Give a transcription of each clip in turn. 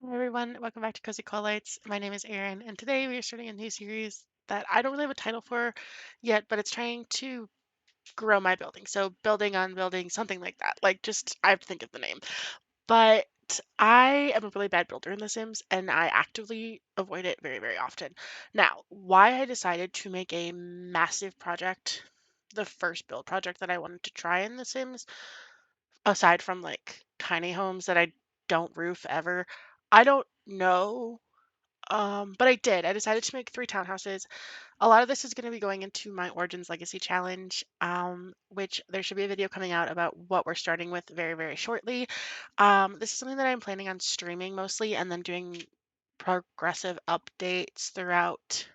Hi everyone, welcome back to Cozy Lights. My name is Erin, and today we are starting a new series that I don't really have a title for yet, but it's trying to grow my building. So building on building, something like that. Like just I have to think of the name. But I am a really bad builder in The Sims, and I actively avoid it very, very often. Now, why I decided to make a massive project, the first build project that I wanted to try in The Sims, aside from like tiny homes that I don't roof ever, I don't know. But I did. I decided to make 3 townhouses. A lot of this is going to be going into my Origins Legacy Challenge, which there should be a video coming out about what we're starting with very, very shortly. This is something that I'm planning on streaming mostly and then doing progressive updates throughout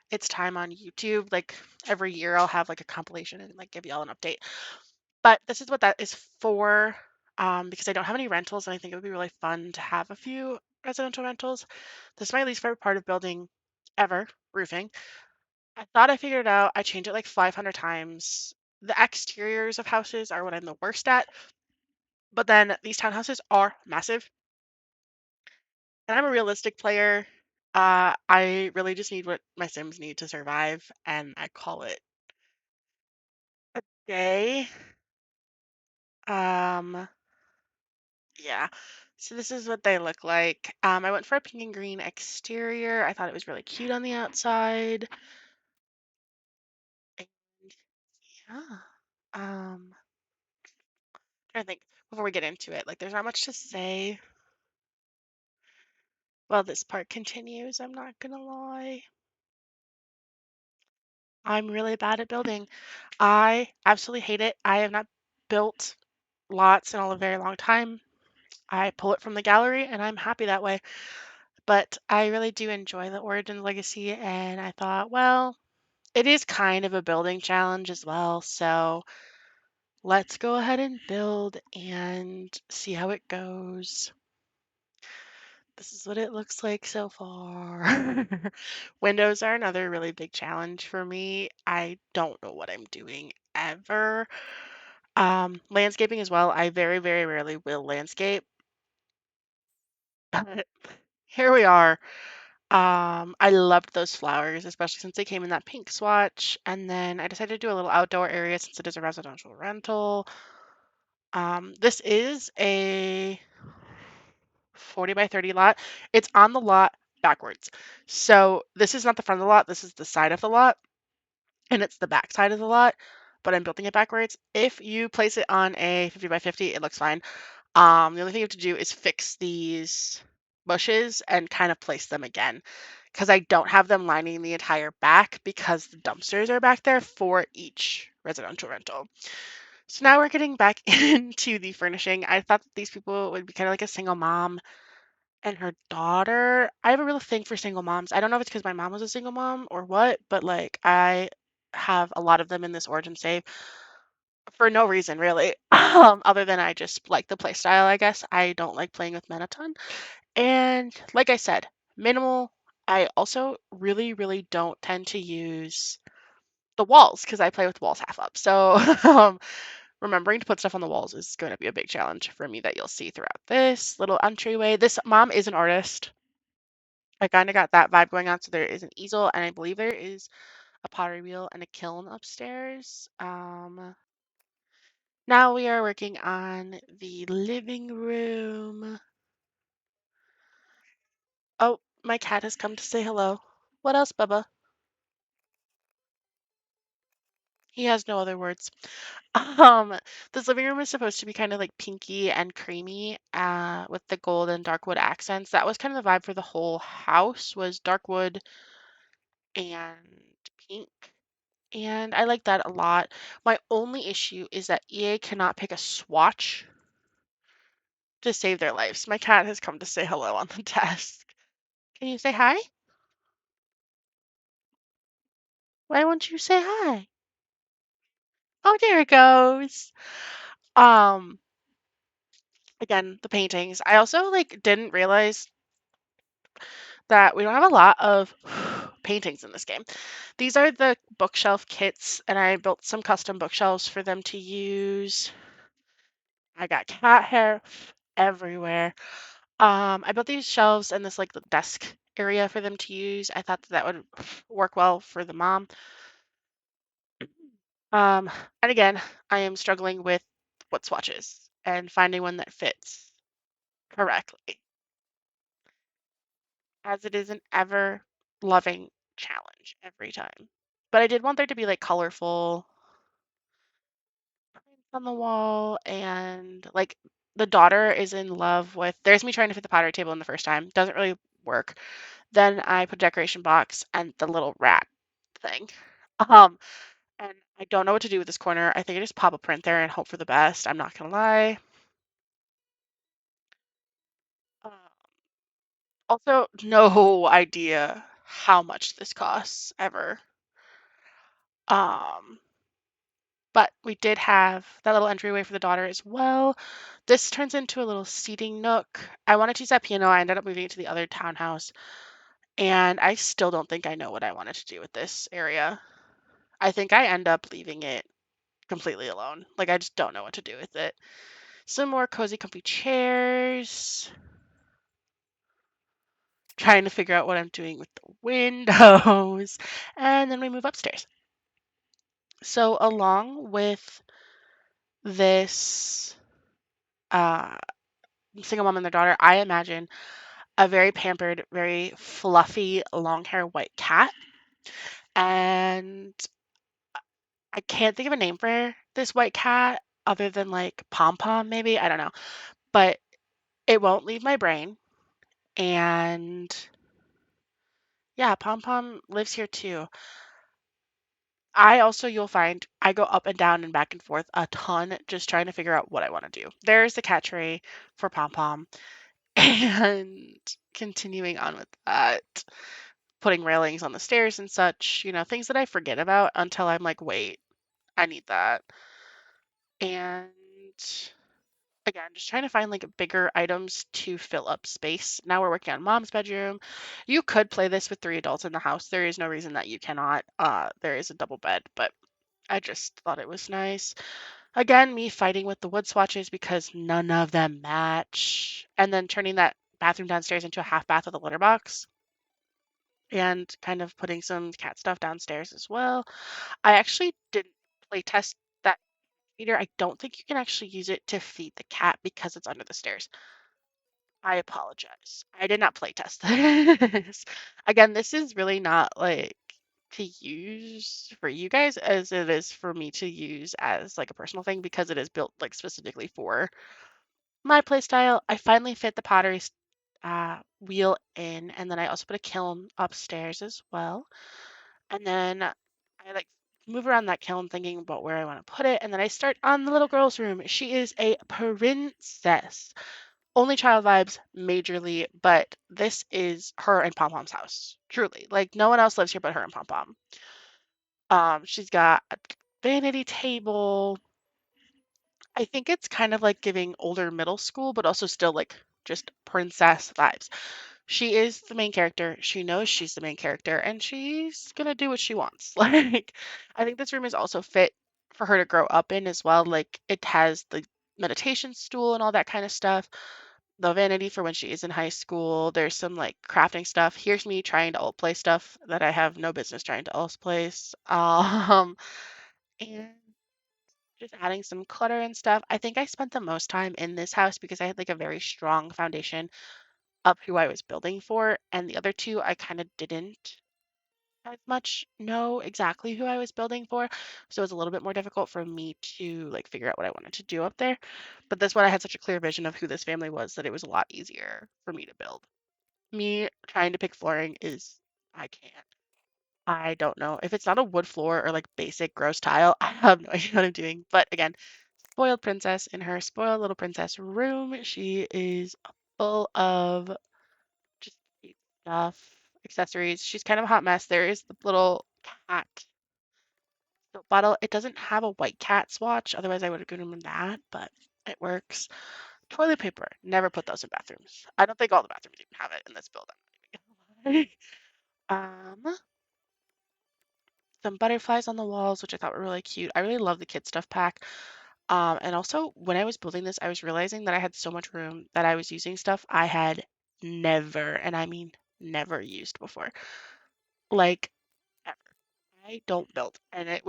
its time on YouTube. Like every year I'll have like a compilation and like give y'all an update. But this is what that is for, because I don't have any rentals and I think it would be really fun to have a few residential rentals. This is my least favorite part of building ever, roofing. I thought I figured it out. I changed it like 500 times. The exteriors of houses are what I'm the worst at, but then these townhouses are massive, and I'm a realistic player. I really just need what my Sims need to survive, and I call it a day. Um, Yeah. So this is what they look like. I went for a pink and green exterior. I thought it was really cute on the outside. And yeah. Trying to think before we get into it. Like there's not much to say. Well, this part continues, I'm not gonna lie. I'm really bad at building. I absolutely hate it. I have not built lots in a very long time. I pull it from the gallery and I'm happy that way. But I really do enjoy the Origin Legacy, and I thought, well, it is kind of a building challenge as well, so let's go ahead and build and see how it goes. This is what it looks like so far. Windows are another really big challenge for me. I don't know what I'm doing ever. Landscaping as well. I very, very rarely will landscape. But here we are. I loved those flowers, especially since they came in that pink swatch. And then I decided to do a little outdoor area since it is a residential rental. This is a 40 by 30 lot. It's on the lot backwards. So this is not the front of the lot, this is the side of the lot, and it's the back side of the lot, but I'm building it backwards. If you place it on a 50 by 50, it looks fine. The only thing you have to do is fix these bushes and kind of place them again because I don't have them lining the entire back because the dumpsters are back there for each residential rental. So now we're getting back into the furnishing. I thought that these people would be kind of like a single mom and her daughter. I have a real thing for single moms. I don't know if it's because my mom was a single mom or what, but like I have a lot of them in this origin save for no reason really. Other than I just like the play style, I guess. I don't like playing with men a ton. And like I said, minimal. I also really, really don't tend to use the walls because I play with walls half up. So remembering to put stuff on the walls is going to be a big challenge for me that you'll see throughout this little entryway. This mom is an artist. I kind of got that vibe going on. So there is an easel, and I believe there is a pottery wheel and a kiln upstairs. Now we are working on the living room. Oh, my cat has come to say hello. What else, Bubba? He has no other words. Um, this living room is supposed to be kind of like pinky and creamy, with the gold and dark wood accents. That was kind of the vibe for the whole house was dark wood and pink. And I like that a lot. My only issue is that EA cannot pick a swatch to save their lives. My cat has come to say hello on the desk. Can you say hi? Why won't you say hi? Oh, there it goes. Um, again, the paintings. I also like didn't realize that we don't have a lot of paintings in this game. These are the bookshelf kits, and I built some custom bookshelves for them to use. I got cat hair everywhere. I built these shelves and this like the desk area for them to use. I thought that that would work well for the mom. Um, and again, I am struggling with what swatches and finding one that fits correctly, as it is an ever loving challenge every time. But I did want there to be like colorful prints on the wall, and like the daughter is in love with, there's me trying to fit the pottery table in the first time. Doesn't really work. Then I put a decoration box and the little rat thing. Um, and I don't know what to do with this corner. I think I just pop a print there and hope for the best. I'm not gonna lie. Um, Also, no idea how much this costs ever. Um, but we did have that little entryway for the daughter as well. This turns into a little seating nook. I wanted to use that piano. I ended up moving it to the other townhouse, and I still don't think I know what I wanted to do with this area. I think I end up leaving it completely alone. Like I just don't know what to do with it. Some more cozy, comfy chairs. Trying to figure out what I'm doing with the windows. And then we move upstairs. So along with this uh, single mom and their daughter, I imagine a very pampered, very fluffy, long hair white cat. And I can't think of a name for this white cat other than like Pom Pom, maybe. I don't know. But it won't leave my brain. And yeah, Pom Pom lives here too. I also, you'll find, I go up and down and back and forth a ton just trying to figure out what I want to do. There's the cat tray for Pom Pom. And continuing on with that, putting railings on the stairs and such, things that I forget about until I'm like, wait, I need that. And again, just trying to find like bigger items to fill up space. Now we're working on mom's bedroom. You could play this with 3 adults in the house. There is no reason that you cannot. There is a double bed, but I just thought it was nice. Again, me fighting with the wood swatches because none of them match. And then turning that bathroom downstairs into a half bath with a litter box and kind of putting some cat stuff downstairs as well. I actually didn't play test that feeder. I don't think you can actually use it to feed the cat because it's under the stairs. I apologize. I did not play test this. Again, this is really not like to use for you guys as it is for me to use as like a personal thing because it is built like specifically for my play style. I finally fit the pottery wheel in, and then I also put a kiln upstairs as well. And then I like move around that kiln thinking about where I want to put it, and then I start on the little girl's room. She is a princess. Only child vibes majorly, but this is her and Pom Pom's house. Truly. Like no one else lives here but her and Pom Pom. She's got a vanity table. I think it's kind of like giving older middle school, but also still like just princess vibes. She is the main character. She knows she's the main character, and she's gonna do what she wants. Like, I think this room is also fit for her to grow up in as well. Like, it has the meditation stool and all that kind of stuff. The vanity for when she is in high school. There's some like crafting stuff. Here's me trying to alt play stuff that I have no business trying to alt place. And just adding some clutter and stuff. I think I spent the most time in this house because I had like a very strong foundation of who I was building for, and the other two I kind of didn't as much know exactly who I was building for. So it was a little bit more difficult for me to like figure out what I wanted to do up there. But this one I had such a clear vision of who this family was that it was a lot easier for me to build. Me trying to pick flooring is I can't. I don't know. If it's not a wood floor or like basic gross tile, I have no idea what I'm doing. But again, spoiled princess in her spoiled little princess room. She is full of just cute stuff, accessories. She's kind of a hot mess. There is the little cat soap bottle. It doesn't have a white cat swatch, otherwise I would have given him that, but it works. Toilet paper. Never put those in bathrooms. I don't think all the bathrooms even have it in this build. I'm not even gonna lie. Some butterflies on the walls, which I thought were really cute. I really love the kid stuff pack. And also, when I was building this, I was realizing that I had so much room that I was using stuff I had never, and I mean never used before. Like, ever. I don't build. And it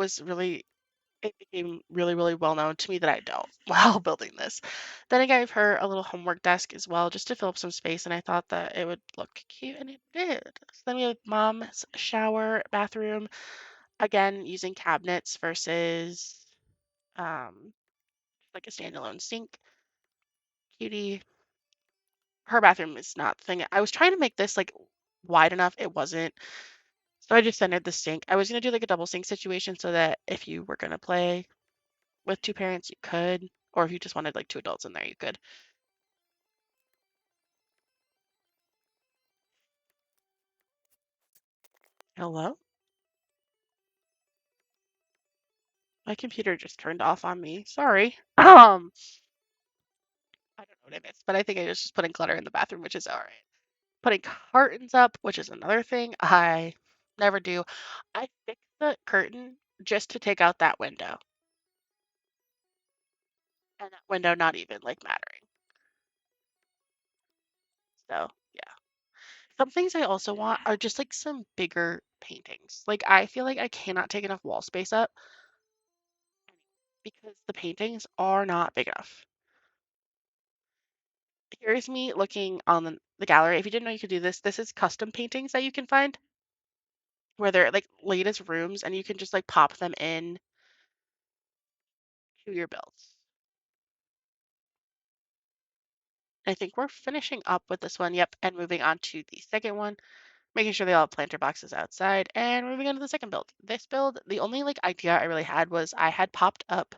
became really, really well known to me that I don't while building this. Then I gave her a little homework desk as well, just to fill up some space, and I thought that it would look cute, and it did. So then we have mom's shower, bathroom, again, using cabinets versus um, like a standalone sink. Cutie. Her bathroom is not the thing. I was trying to make this like wide enough. It wasn't. So I just centered the sink. I was gonna do like a double sink situation so that if you were gonna play with two parents, you could, or if you just wanted like two adults in there, you could. Hello? My computer just turned off on me. Sorry. I don't know what I missed, but I think I was just putting clutter in the bathroom, which is all right. Putting curtains up, which is another thing I never do. I fixed the curtain just to take out that window, and that window not even like mattering. So, yeah. Some things I also want are just like some bigger paintings. Like I feel like I cannot take enough wall space up because the paintings are not big enough. Here's me looking on the gallery. If you didn't know you could do this, this is custom paintings that you can find where they're like laid as rooms and you can just like pop them in to your builds. I think we're finishing up with this one. Yep. And moving on to the second one, making sure they all have planter boxes outside and moving on to the second build. This build, the only like idea I really had was I had popped up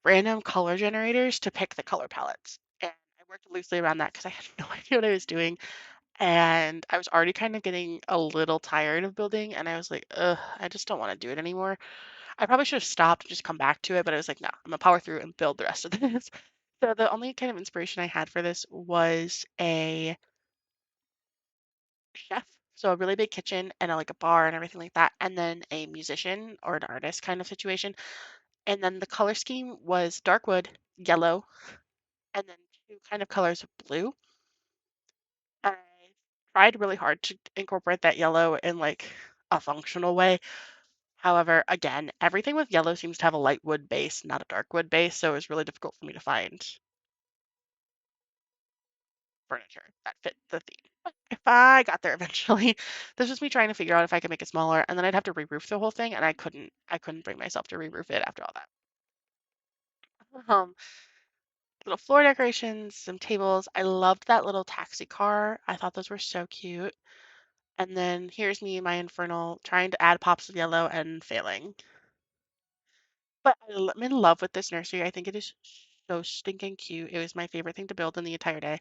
random color generators to pick the color palettes. And I worked loosely around that because I had no idea what I was doing. And I was already kind of getting a little tired of building. And I was like, ugh, I just don't want to do it anymore. I probably should have stopped and just come back to it. But I was like, no, I'm going to power through and build the rest of this. So the only kind of inspiration I had for this was a chef. So a really big kitchen and like a bar and everything like that. And then a musician or an artist kind of situation. And then the color scheme was dark wood, yellow, and then two kind of colors of blue. I tried really hard to incorporate that yellow in like a functional way. However, again, everything with yellow seems to have a light wood base, not a dark wood base, so it was really difficult for me to find furniture that fit the theme. But if I got there eventually, this was me trying to figure out if I could make it smaller, and then I'd have to re-roof the whole thing, and I couldn't bring myself to re-roof it after all that. Little floor decorations, some tables. I loved that little taxi car. I thought those were so cute. And then here's me, my infernal, trying to add pops of yellow and failing. But I'm in love with this nursery. I think it is so stinking cute. It was my favorite thing to build in the entire day,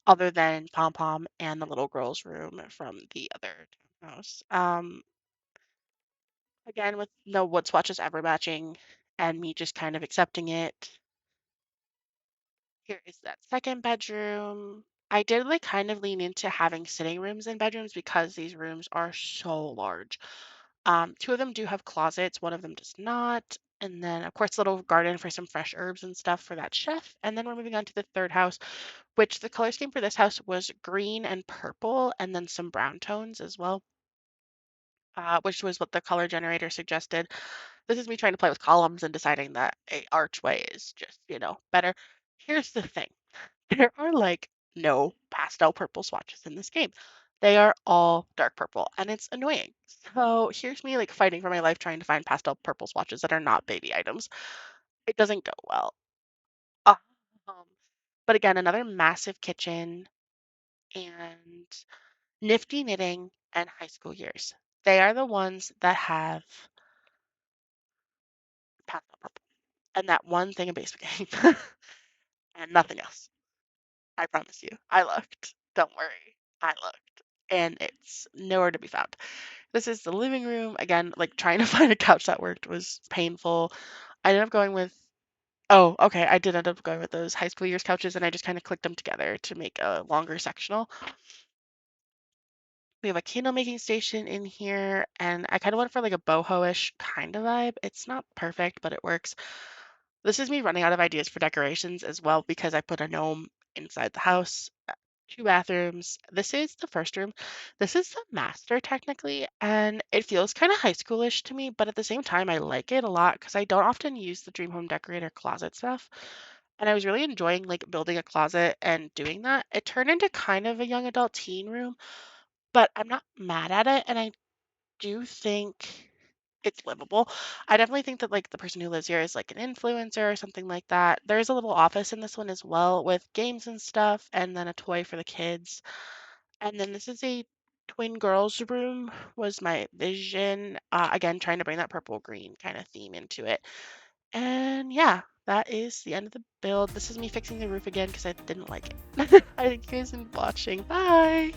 other than Pom Pom and the little girl's room from the other house. Again, with no wood swatches ever matching, and me just kind of accepting it. Here is that second bedroom. I did like kind of lean into having sitting rooms in bedrooms because these rooms are so large. Two of them do have closets, one of them does not. And then, of course, a little garden for some fresh herbs and stuff for that chef. And then we're moving on to the third house, which the color scheme for this house was green and purple, and then some brown tones as well, which was what the color generator suggested. This is me trying to play with columns and deciding that a archway is just, better. Here's the thing. There are like no pastel purple swatches in this game. They are all dark purple and it's annoying. So here's me like fighting for my life trying to find pastel purple swatches that are not baby items. It doesn't go well. Um, but again, another massive kitchen and nifty knitting and high school years. They are the ones that have pastel purple and that one thing in basic game and nothing else. I promise you. I looked. Don't worry. I looked. And it's nowhere to be found. This is the living room. Again, like trying to find a couch that worked was painful. I ended up going with, oh, okay. I did end up going with those high school years couches and I just kind of clicked them together to make a longer sectional. We have a candle making station in here and I kind of went for like a boho-ish kind of vibe. It's not perfect, but it works. This is me running out of ideas for decorations as well because I put a gnome inside the house. Two bathrooms. This is the first room. This is the master technically, and it feels kind of high schoolish to me, but at the same time, I like it a lot because I don't often use the Dream Home Decorator closet stuff. And I was really enjoying like building a closet and doing that. It turned into kind of a young adult teen room, but I'm not mad at it, and I do think it's livable. I definitely think that like the person who lives here is like an influencer or something like that. There's a little office in this one as well with games and stuff, and then a toy for the kids. And then this is a twin girls room was my vision. Again, trying to bring that purple green kind of theme into it. And yeah, that is the end of the build. This is me fixing the roof again because I didn't like it. I thank you guys for watching. Bye.